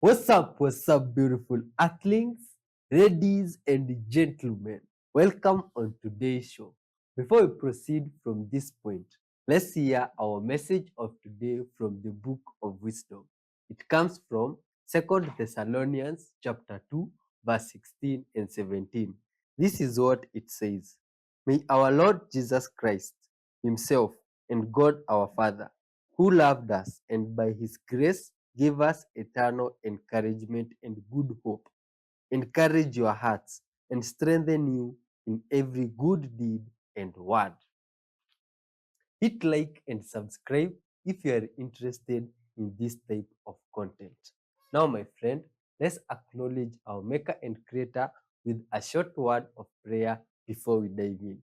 What's up, beautiful earthlings, ladies, and gentlemen? Welcome on today's show. Before we proceed from this point, let's hear our message of today from the book of wisdom. It comes from 2 Thessalonians chapter 2, verse 16 and 17. This is what it says. May our Lord Jesus Christ Himself and God our Father, who loved us and by His grace gave us eternal encouragement and good hope, encourage your hearts and strengthen you in every good deed and word. Hit like and subscribe if you are interested in this type of content. Now, my friend, let's acknowledge our Maker and Creator with a short word of prayer before we dive in.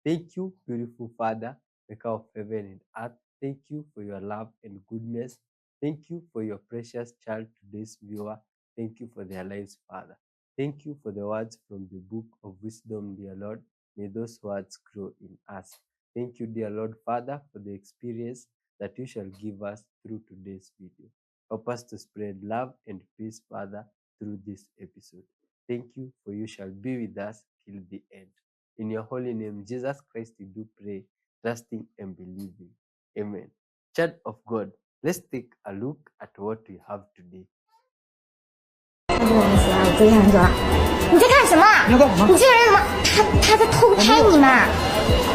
Thank you, beautiful Father, Maker of heaven and earth. Thank you for your love and goodness. Thank you for your precious child, today's viewer. Thank you for their lives, Father. Thank you for the words from the book of wisdom, dear Lord. May those words grow in us. Thank you, dear Lord Father, for the experience that you shall give us through today's video. Help us to spread love and peace, Father, through this episode. Thank you, for you shall be with us till the end. In your holy name, Jesus Christ, we do pray, trusting and believing. Amen. Child of God, let's take a look at what we have today. 他真的很喜欢我，追他很久了。你在干什么？你这个人怎么？他在偷拍你吗？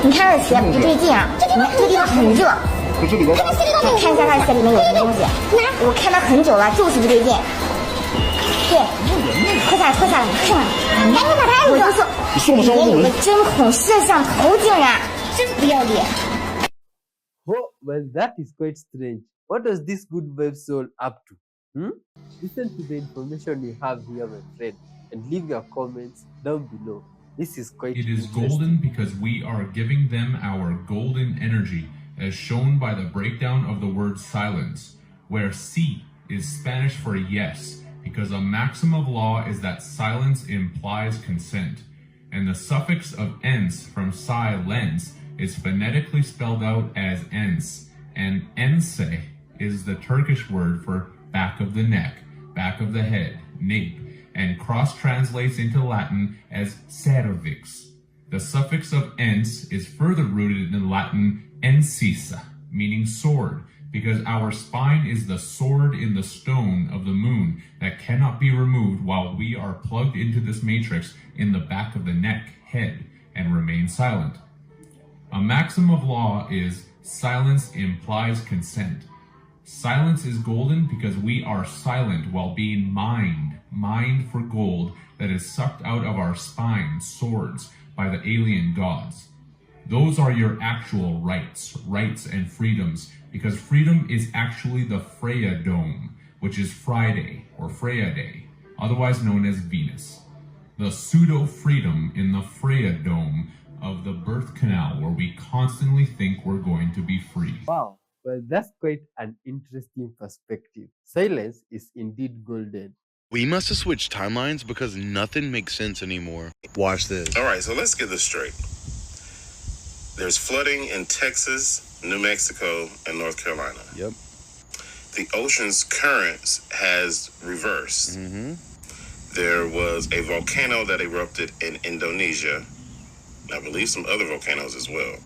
你看他的鞋不对劲啊！这个地方很热。你看一下他的鞋里面有什么东西？我看他很久了，就是不对劲。对，脱下来，脱下来，看。我就说，里面有个针孔摄像头，竟然真不要脸。 Oh, well, that is quite strange. What does this good vibe soul up to? Listen to the information we have here, my friend, and leave your comments down below. This is quite It is golden because we are giving them our golden energy, as shown by the breakdown of the word silence, where sí is Spanish for yes, because a maxim of law is that silence implies consent, and the suffix of ens from silence is phonetically spelled out as ens, and ense is the Turkish word for back of the neck, back of the head, nape, and cross-translates into Latin as cervix. The suffix of ens is further rooted in Latin encisa, meaning sword, because our spine is the sword in the stone of the moon that cannot be removed while we are plugged into this matrix in the back of the neck, head, and remain silent. A maxim of law is silence implies consent. Silence is golden because we are silent while being mined for gold that is sucked out of our spine, swords, by the alien gods. Those are your actual rights and freedoms, because freedom is actually the Freya Dome, which is Friday or Freya Day, otherwise known as Venus. The pseudo-freedom in the Freya Dome of the birth canal where we constantly think we're going to be free. Wow. Well, that's quite an interesting perspective. Silence is indeed golden. We must have switched timelines because nothing makes sense anymore. Watch this. All right, so let's get this straight. There's flooding in Texas, New Mexico, and North Carolina. Yep. The ocean's currents has reversed. There was a volcano that erupted in Indonesia. I believe some other volcanoes as well.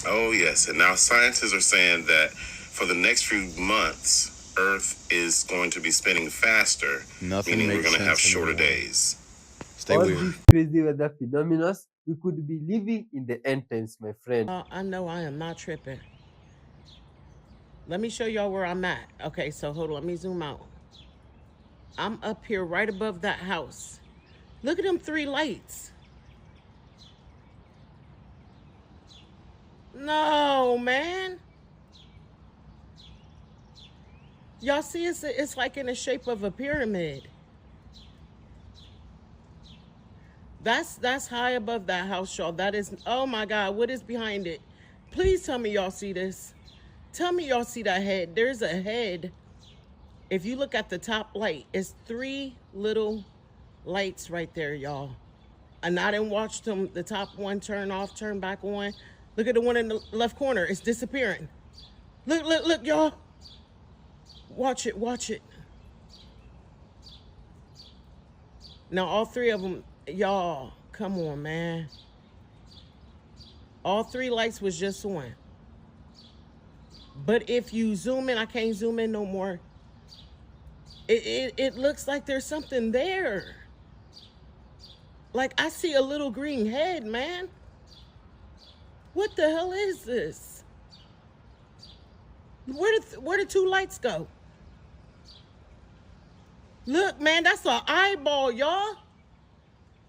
Oh, yes. And now scientists are saying that for the next few months, Earth is going to be spinning faster, meaning we're going to have shorter days. Stay All weird. these crazy weather phenomena, we could be living in the end times, my friend. I know I am not tripping. Let me show y'all where I'm at. Okay, so hold on. Let me zoom out. I'm up here right above that house. Look at them 3 lights. No, man. Y'all see it's like in the shape of a pyramid. That's high above that house, y'all. That is, oh my God, what is behind it? Please tell me y'all see this. Tell me y'all see that head. There's a head. If you look at the top light, it's 3 little lights right there, y'all. And I didn't watch them, the top one turn off, turn back on. Look at the one in the left corner. It's disappearing. Look, y'all. Watch it. Now, all three of them, y'all, come on, man. All three lights was just on. But if you zoom in, I can't zoom in no more. It looks like there's something there. Like, I see a little green head, man. What the hell is this? Where did two lights go? Look, man, that's an eyeball, y'all.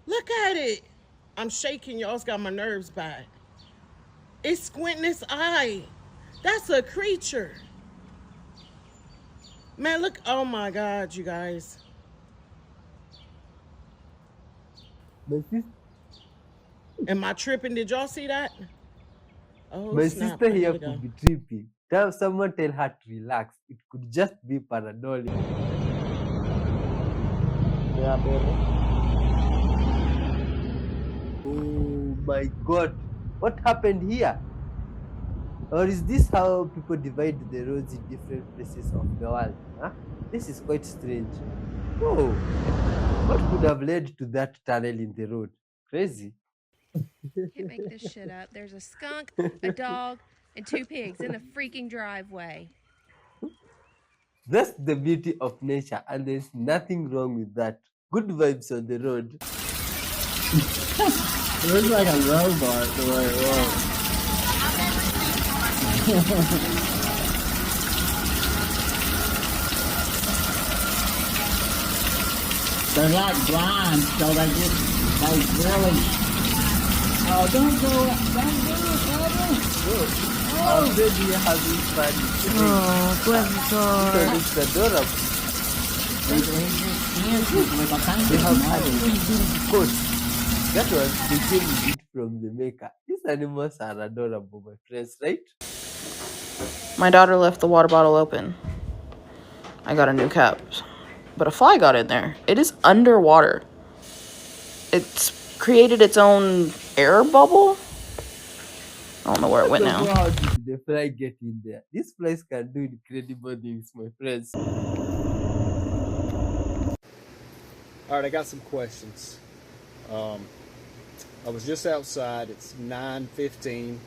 Look at it. I'm shaking, y'all. It's got my nerves back. It's squinting its eye. That's a creature. Man, look. Oh, my God, you guys. My sister, Am I tripping? Did y'all see that? Oh, my snap. sister I here gotta go. could be tripping. Tell someone tell her to relax. It could just be Panadol. Yeah, baby. Oh my God. What happened here? Or is this how people divide the roads in different places of the world? Huh? This is quite strange. Oh, what could have led to that tunnel in the road? Crazy. Can't make this shit up. There's a skunk, a dog, and 2 pigs in the freaking driveway. That's the beauty of nature, and there's nothing wrong with that. Good vibes on the road. It looks like a robot the way it was. They're like blind, so they really. Oh, don't do it! Don't do it, brother! Already having fun. Oh, So it's adorable. They have had a coat. That was the same bit from the maker. These animals are adorable, my friends, right? My daughter left the water bottle open. I got a new cap. But a fly got in there. It is underwater. It's created its own air bubble. I don't know where it went So now. how did the fly get in there? These flies can do incredible things, my friends. All right, I got some questions. I was just outside. It's 9:15,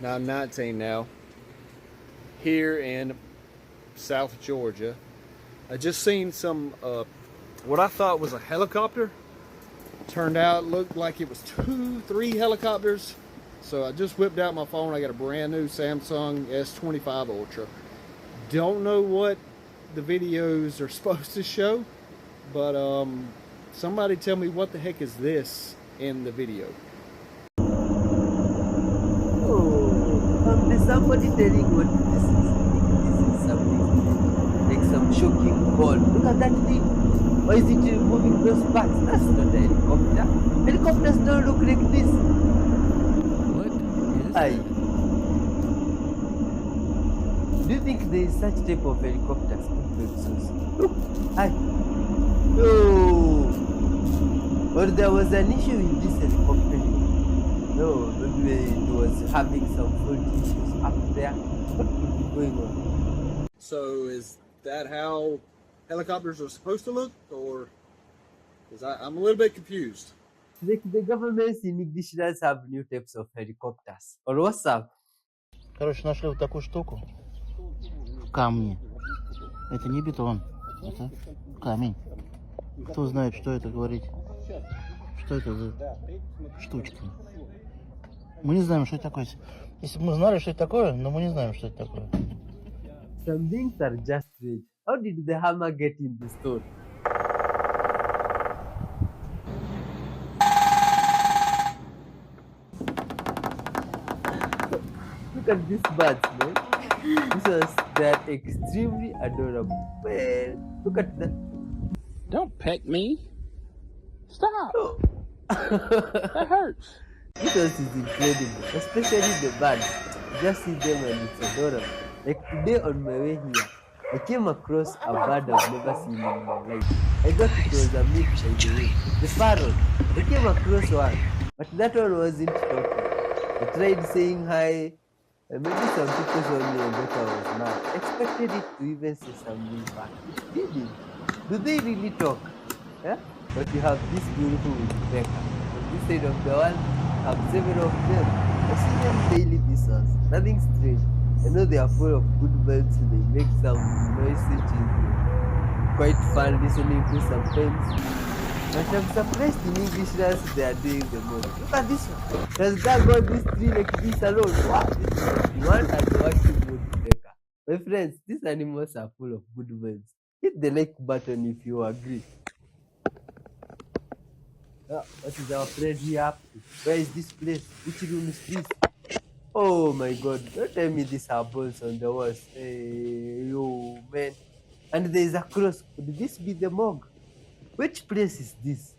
9:19 now. Here in South Georgia, I just seen some what I thought was a helicopter. Turned out looked like it was 2-3 helicopters. So I just whipped out my phone. I got a brand new Samsung S25 Ultra. Don't know what the videos are supposed to show, but somebody tell me what the heck is this in the video. Oh, there's somebody telling what this is. This is something like some shocking ball. Look at that thing. Why is it moving those parts? That's not a helicopter. Helicopters don't look like this. What is Aye. Do you think there is such type of helicopters? Look, aye. No. Or there was an issue with this helicopter. No, maybe it was having some fault issues up there. What could be going on? So is that how helicopters are supposed to look, or? Because I'm a little bit confused. Like the governments in English does have new types of helicopters. Or what's up? Короче, нашли вот такую штуку в камне. Это не бетон, это камень. Кто знает, что это говорить? Что это за штучка? Мы не знаем, что это такое. Если бы мы знали, что это такое, но мы не знаем, что это такое. Some things are just strange. How did the hammer get in the stone? Look at these birds, man. They're extremely adorable. Man, look at that. Don't peck me. Stop. Oh. That hurts. This is incredible, especially the birds. Just see them and it's adorable. Like today on my way here, I came across a bird I've never seen in my life. I thought it was a myth by the way. The parrot. I came across one, but that one wasn't talking. I tried saying hi, and maybe some people saw me and thought I was mad. I expected it to even say something back. It didn't. Do they really talk? Yeah? But you have this beautiful woodpecker. On this side of the world, have several of them. I see them daily visitors. Nothing strange. I know they are full of good vibes. They make some noise which is quite fun listening to sometimes. But I'm surprised in English class they are doing the most. Look at this one. Does that got this tree like this alone? Wow, this is one has a working woodpecker. My friends, these animals are full of good vibes. Hit the like button if you agree. What is our friend here up to? Where is this place? Which room is this? Oh my god, don't tell me these are balls on the walls. Hey, yo, man. And there is a cross. Could this be the morgue? Which place is this?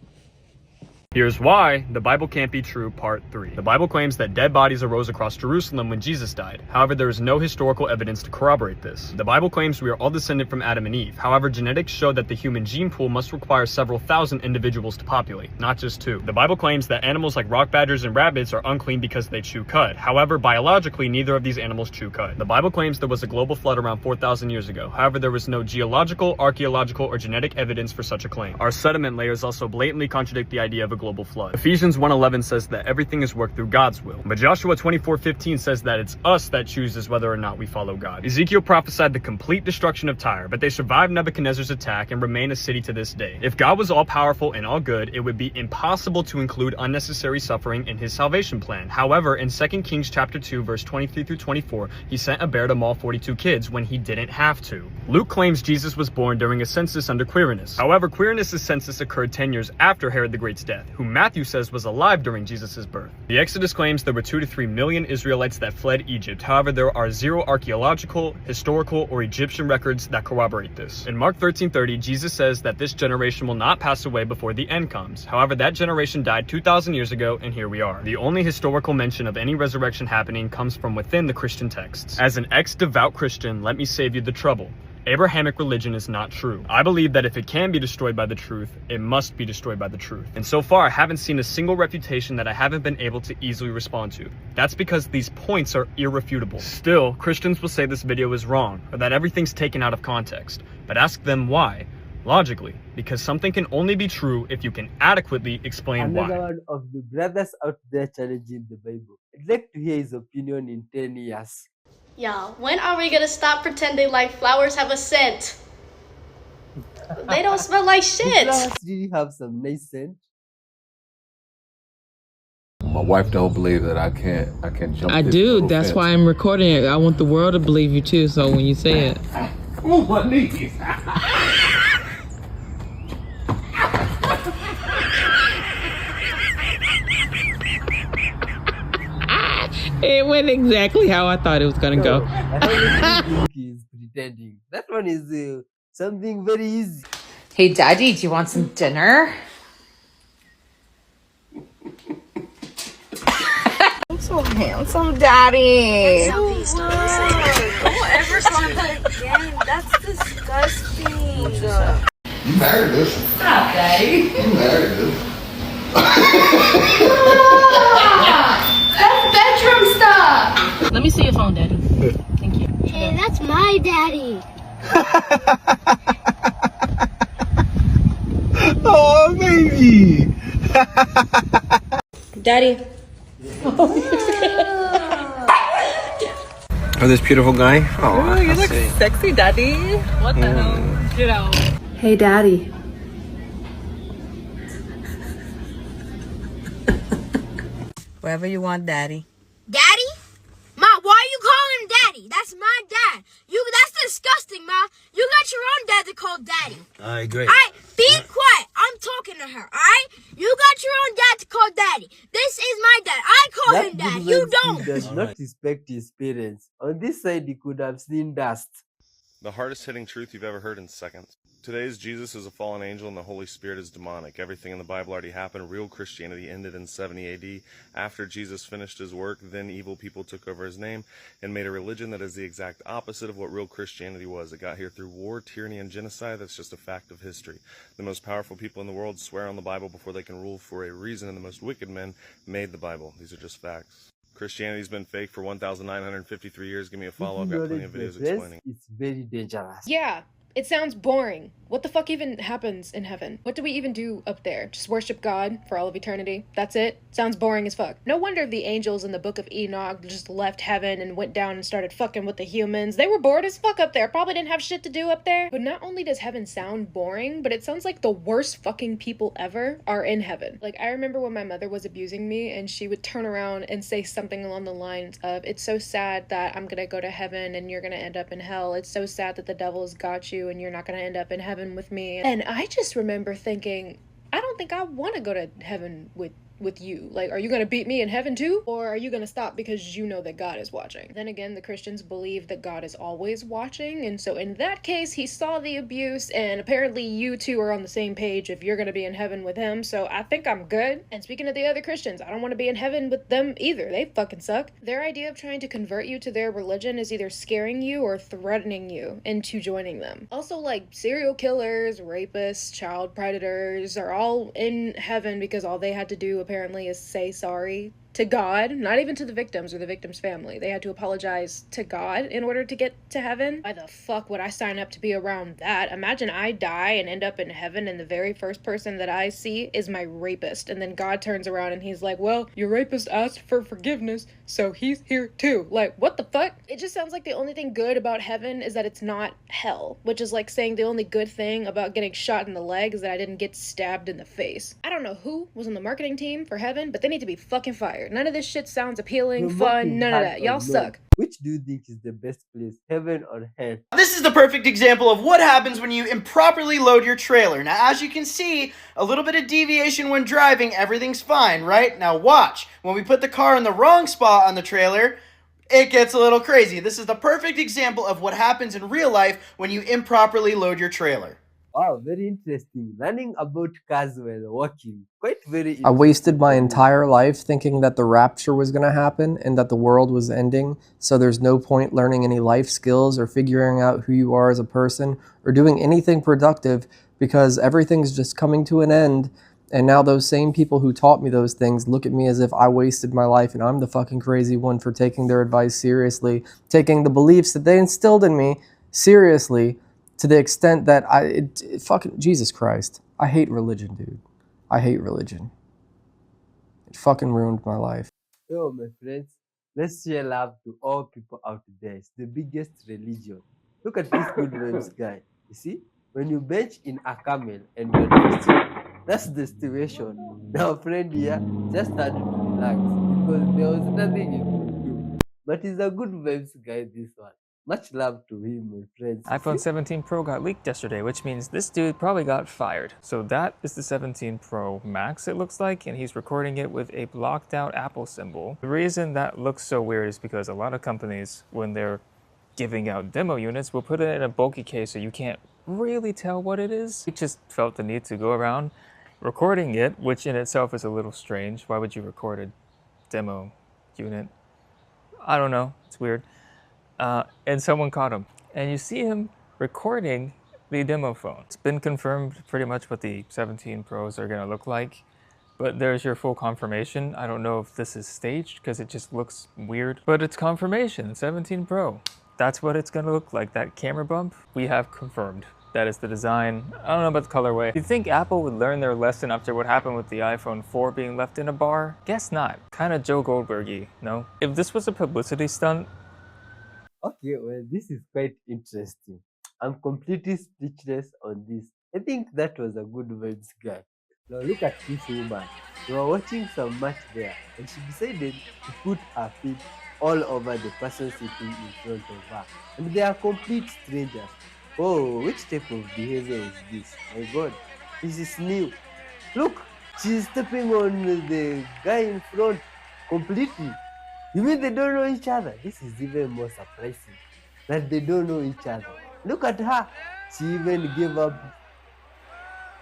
Here's why the Bible can't be true, part 3. The Bible claims that dead bodies arose across Jerusalem when Jesus died. However, there is no historical evidence to corroborate this. The Bible claims we are all descended from Adam and Eve. However, genetics show that the human gene pool must require several thousand individuals to populate, not just 2. The Bible claims that animals like rock badgers and rabbits are unclean because they chew cud. However, biologically, neither of these animals chew cud. The Bible claims there was a global flood around 4,000 years ago. However, there was no geological, archaeological, or genetic evidence for such a claim. Our sediment layers also blatantly contradict the idea of a global flood. Ephesians 1:11 says that everything is worked through God's will. But Joshua 24:15 says that it's us that chooses whether or not we follow God. Ezekiel prophesied the complete destruction of Tyre, but they survived Nebuchadnezzar's attack and remain a city to this day. If God was all powerful and all good, it would be impossible to include unnecessary suffering in his salvation plan. However, in 2 Kings chapter 2 verse 23 through 24, he sent a bear to maul 42 kids when he didn't have to. Luke claims Jesus was born during a census under Quirinius. However, Quirinius' census occurred 10 years after Herod the Great's death, who Matthew says was alive during Jesus' birth. The Exodus claims there were 2 to 3 million Israelites that fled Egypt. However, there are 0 archaeological, historical, or Egyptian records that corroborate this. In Mark 13:30, Jesus says that this generation will not pass away before the end comes. However, that generation died 2,000 years ago, and here we are. The only historical mention of any resurrection happening comes from within the Christian texts. As an ex-devout Christian, let me save you the trouble. Abrahamic religion is not true. I believe that if it can be destroyed by the truth, it must be destroyed by the truth. And so far, I haven't seen a single refutation that I haven't been able to easily respond to. That's because these points are irrefutable. Still, Christians will say this video is wrong, or that everything's taken out of context. But ask them why. Logically, because something can only be true if you can adequately explain Another why. one of the brothers out there challenging the Bible. I'd like to hear his opinion in 10 years. Yeah, when are we gonna stop pretending like flowers have a scent? They don't smell like Do shit. flowers really have some nice scent? My wife don't believe that I can jump. I this do. little That's fence. why I'm recording it. I want the world to believe you too. So when you say it, Ooh, my knees. it went exactly how I thought it was gonna go. I honestly think he's pretending. That one is something very easy. Hey, Daddy, do you want some dinner? I'm so handsome, Daddy. Don't ever try that again. That's disgusting. You married this. Stop, Daddy. You married this. That's bedroom stuff. Let me see your phone, Daddy. Thank you. Hey, that's my daddy. Oh, baby. Daddy. Oh, this beautiful guy? Oh, Ooh, you look sexy, Daddy. What the hell? Get out. Hey, Daddy. Wherever you want, Daddy. Daddy? Ma, why are you calling him Daddy? That's my dad. That's disgusting, Ma. You got your own dad to call Daddy. I agree. Alright, be quiet. I'm talking to her, alright? You got your own dad to call Daddy. This is my dad. I call That him Dad. good You man don't. still does not respect his parents. On this side, he could have seen dust. The hardest hitting truth you've ever heard in seconds. Today's Jesus is a fallen angel and the Holy Spirit is demonic. Everything in the Bible already happened. Real Christianity ended in 70 AD. After Jesus finished his work, then evil people took over his name and made a religion that is the exact opposite of what real Christianity was. It got here through war, tyranny, and genocide. That's just a fact of history. The most powerful people in the world swear on the Bible before they can rule for a reason, and the most wicked men made the Bible. These are just facts. Christianity's been fake for 1,953 years. Give me a follow. I've got plenty of videos explaining. It's very dangerous. Yeah, It sounds boring. What the fuck even happens in heaven? What do we even do up there? Just worship God for all of eternity? That's it? Sounds boring as fuck. No wonder the angels in the book of Enoch just left heaven and went down and started fucking with the humans. They were bored as fuck up there. Probably didn't have shit to do up there. But not only does heaven sound boring, but it sounds like the worst fucking people ever are in heaven. Like, I remember when my mother was abusing me and she would turn around and say something along the lines of, "It's so sad that I'm gonna go to heaven and you're gonna end up in hell. It's so sad that the devil's got you and you're not gonna end up in heaven with me." And I just remember thinking, I don't think I want to go to heaven with you. Like, are you gonna beat me in heaven too? Or are you gonna stop because you know that God is watching? Then again, the Christians believe that God is always watching, and so in that case, he saw the abuse, and apparently you two are on the same page if you're gonna be in heaven with him, so I think I'm good. And speaking of the other Christians, I don't want to be in heaven with them either. They fucking suck. Their idea of trying to convert you to their religion is either scaring you or threatening you into joining them. Also, like, serial killers, rapists, child predators are all in heaven because all they had to do apparently is say sorry to God, not even to the victims or the victim's family. They had to apologize to God in order to get to heaven. Why the fuck would I sign up to be around that? Imagine I die and end up in heaven and the very first person that I see is my rapist, and then God turns around and he's like, "Well, your rapist asked for forgiveness, so he's here too." Like, what the fuck? It just sounds like the only thing good about heaven is that it's not hell, which is like saying the only good thing about getting shot in the leg is that I didn't get stabbed in the face. I don't know who was on the marketing team for heaven, but they need to be fucking fired. None of this shit sounds appealing, fun, none of that. Y'all suck. Which do you think is the best place, heaven or hell? This is the perfect example of what happens when you improperly load your trailer. Now, as you can see, a little bit of deviation when driving, everything's fine, right? Now watch. When we put the car in the wrong spot on the trailer, it gets a little crazy. This is the perfect example of what happens in real life when you improperly load your trailer. Wow, very interesting. Learning about cars while walking. Quite very interesting. I wasted my entire life thinking that the rapture was going to happen and that the world was ending, so there's no point learning any life skills or figuring out who you are as a person or doing anything productive because everything's just coming to an end, and now those same people who taught me those things look at me as if I wasted my life and I'm the fucking crazy one for taking their advice seriously, taking the beliefs that they instilled in me seriously, to the extent that fucking Jesus Christ. I hate religion, dude. I hate religion. It fucking ruined my life. Yo, my friends, let's share love to all people out there. It's the biggest religion. Look at this good vibes guy. You see? When you bench in a camel and you're Christian, that's the situation. Now, friend here just had to relax because there was nothing he could do. But he's a good vibes guy, this one. Much love to him, my friends. iPhone 17 Pro got leaked yesterday, which means this dude probably got fired. So that is the 17 Pro Max, it looks like, and he's recording it with a blocked out Apple symbol. The reason that looks so weird is because a lot of companies, when they're giving out demo units, will put it in a bulky case so you can't really tell what it is. He just felt the need to go around recording it, which in itself is a little strange. Why would you record a demo unit? I don't know, it's weird. And someone caught him. And you see him recording the demo phone. It's been confirmed pretty much what the 17 Pros are gonna look like, but there's your full confirmation. I don't know if this is staged because it just looks weird, but it's confirmation, 17 Pro. That's what it's gonna look like. That camera bump, we have confirmed. That is the design. I don't know about the colorway. Do you think Apple would learn their lesson after what happened with the iPhone 4 being left in a bar? Guess not. Kinda Joe Goldberg-y, no? If this was a publicity stunt, okay, well, this is quite interesting. I'm completely speechless on this. I think that was a good vibes guy. Now look at this woman. We were watching some match there, and she decided to put her feet all over the person sitting in front of her. And they are complete strangers. Oh, which type of behavior is this? My God, this is new. Look, she's stepping on the guy in front completely. You mean they don't know each other? This is even more surprising, that they don't know each other. Look at her. She even gave up.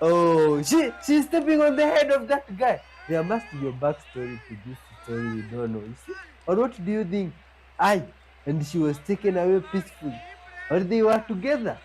Oh, she's stepping on the head of that guy. There must be a backstory to this story we don't know. You see? Or what do you think? And she was taken away peacefully. Or they were together.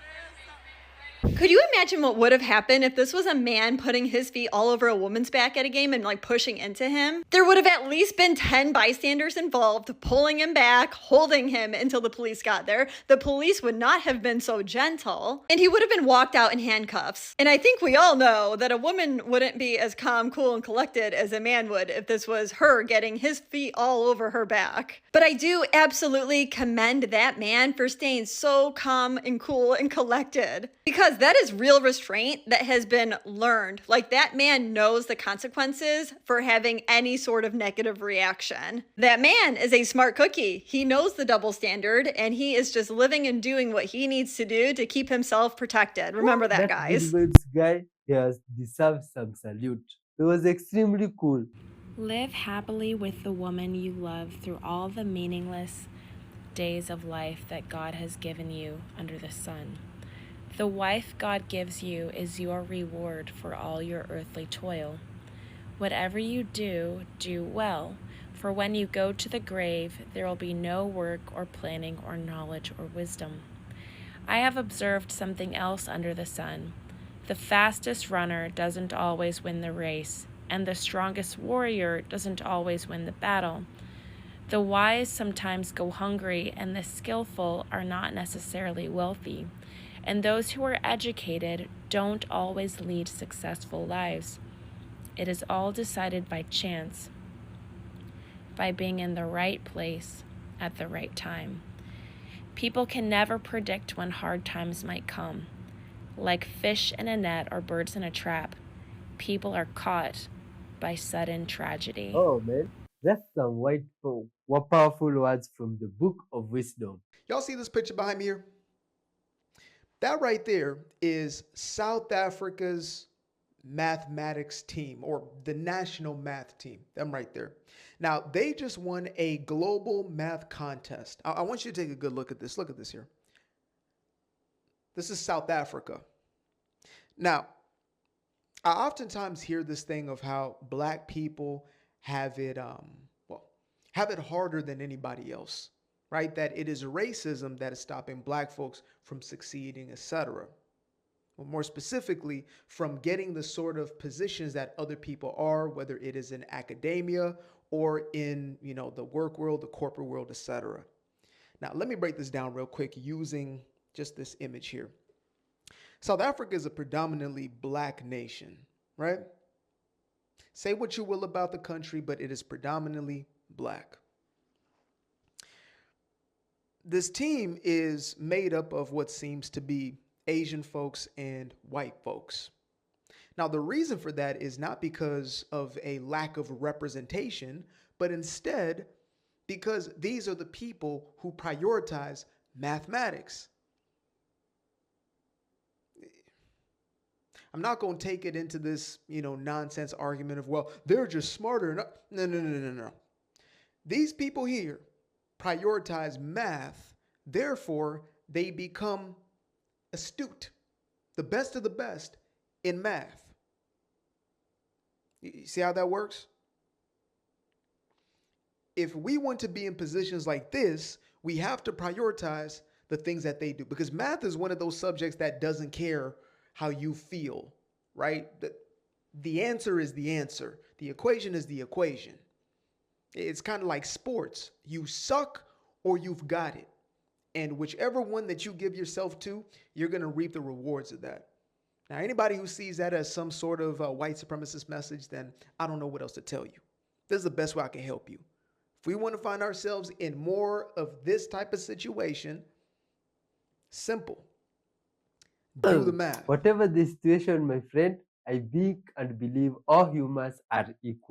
Could you imagine what would have happened if this was a man putting his feet all over a woman's back at a game and like pushing into him? There would have at least been 10 bystanders involved, pulling him back, holding him until the police got there. The police would not have been so gentle, and he would have been walked out in handcuffs. And I think we all know that a woman wouldn't be as calm, cool, and collected as a man would if this was her getting his feet all over her back. But I do absolutely commend that man for staying so calm and cool and collected, because that is real restraint that has been learned. Like, that man knows the consequences for having any sort of negative reaction. That man is a smart cookie. He knows the double standard, and he is just living and doing what he needs to do to keep himself protected. Remember that, guys. This guy, he has deserved some salute. It was extremely cool. Live happily with the woman you love through all the meaningless days of life that God has given you under the sun. The wife God gives you is your reward for all your earthly toil. Whatever you do, do well, for when you go to the grave, there will be no work or planning or knowledge or wisdom. I have observed something else under the sun. The fastest runner doesn't always win the race, and the strongest warrior doesn't always win the battle. The wise sometimes go hungry, and the skillful are not necessarily wealthy. And those who are educated don't always lead successful lives. It is all decided by chance, by being in the right place at the right time. People can never predict when hard times might come. Like fish in a net or birds in a trap, people are caught by sudden tragedy. Oh man, that's some powerful words from the Book of Wisdom. Y'all see this picture behind me here? That right there is South Africa's mathematics team, or the national math team. Them right there. Now, they just won a global math contest. I want you to take a good look at this. Look at this here. This is South Africa. Now, I oftentimes hear this thing of how black people have it, have it harder than anybody else, right? That it is racism that is stopping black folks from succeeding, etc. Well, more specifically, from getting the sort of positions that other people are, whether it is in academia or in, the work world, the corporate world, etc. Now, let me break this down real quick using just this image here. South Africa is a predominantly black nation, right? Say what you will about the country, but it is predominantly black. This team is made up of what seems to be Asian folks and white folks. Now, the reason for that is not because of a lack of representation, but instead because these are the people who prioritize mathematics. I'm not going to take it into this, nonsense argument of, well, they're just smarter. No. These people here prioritize math. Therefore, they become astute, the best of the best in math. You see how that works? If we want to be in positions like this, we have to prioritize the things that they do, because math is one of those subjects that doesn't care how you feel, right? The answer is the answer. The equation is the equation. It's kind of like sports. You suck or you've got it. And whichever one that you give yourself to, you're going to reap the rewards of that. Now, anybody who sees that as some sort of white supremacist message, then I don't know what else to tell you. This is the best way I can help you. If we want to find ourselves in more of this type of situation, simple. Do the math. Whatever the situation, my friend, I think and believe all humans are equal.